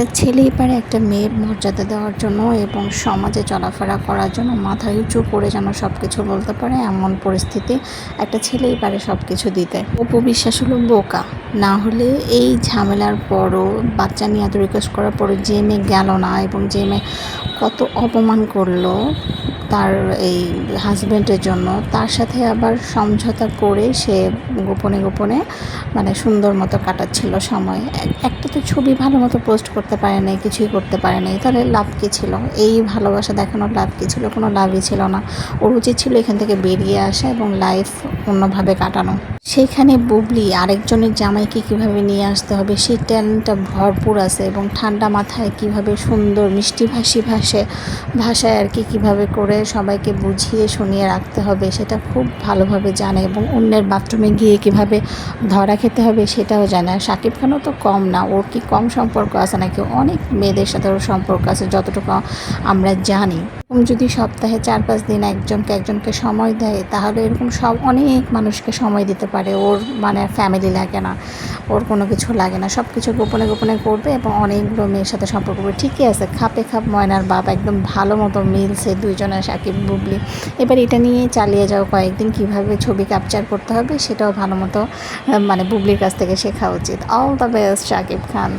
একটা ছেলেই পারে একটা মেয়ের মর্যাদা দেওয়ার জন্য এবং সমাজে চলাফেরা করার জন্য মাথা উঁচু করে যেন সব কিছু বলতে পারে, এমন পরিস্থিতি একটা ছেলেই পারে সব কিছু দিতে। অপু বিশ্বাস হলো বোকা, না হলে এই ঝামেলার পরও বাচ্চা নিয়ে এত রিকোয়েস্ট করার পরে যে মেয়ে গেল না এবং যে মেয়ে কত অপমান করলো তার এই হাজব্যান্ডের জন্য, তার সাথে আবার সমঝোতা করে সে গোপনে গোপনে মানে সুন্দর মতো কাটাচ্ছিল সময়। একটা তো ছবি ভালো মতো পোস্ট করতে পারে নাই, কিছুই করতে পারে নাই, তাহলে লাভ কী ছিল? এই ভালোবাসা দেখানোর লাভ কী ছিল? কোনো লাভই ছিল না। ওর উচিত ছিল এখান থেকে বেরিয়ে আসা এবং লাইফ অন্যভাবে কাটানো। সেইখানে বুবলি আরেকজনের জামাইকে কিভাবে নিয়ে আসতে হবে সেই ট্যালেন্টটা ভরপুর আছে এবং ঠান্ডা মাথায় কিভাবে সুন্দর মিষ্টি ভাষায় আর কি কীভাবে করে সবাইকে বুঝিয়ে শুনিয়ে রাখতে হবে সেটা খুব ভালোভাবে জানে এবং অন্যের বাথরুমে গিয়ে কিভাবে ধরা খেতে হবে সেটাও জানে। আর শাকিব খানও তো কম না, ওর কি কম সম্পর্ক আছে নাকি? অনেক মেয়েদের সাথে ওর সম্পর্ক আছে যতটুকু আমরা জানি। যদি সপ্তাহে 4-5 দিন একজনকে সময় দেয় তাহলে এরকম সব অনেক মানুষকে সময় দিতে পারে। ওর মানে ফ্যামিলি লাগে না, ওর কোনো কিছু লাগে না, সব কিছু গোপনে গোপনে করবে এবং অনেকগুলো মেয়ের সাথে সম্পর্ক করবে। ঠিকই আছে, খাপে খাপ ময়নার বাপ, একদম ভালো মতো মিলছে দুইজনের শাকিব বুবলি। এবার এটা নিয়েই চালিয়ে যাও কয়েকদিন, কীভাবে ছবি ক্যাপচার করতে হবে সেটাও ভালো মতো মানে বুবলির কাছ থেকে শেখা উচিত। All the best Shakib Khan.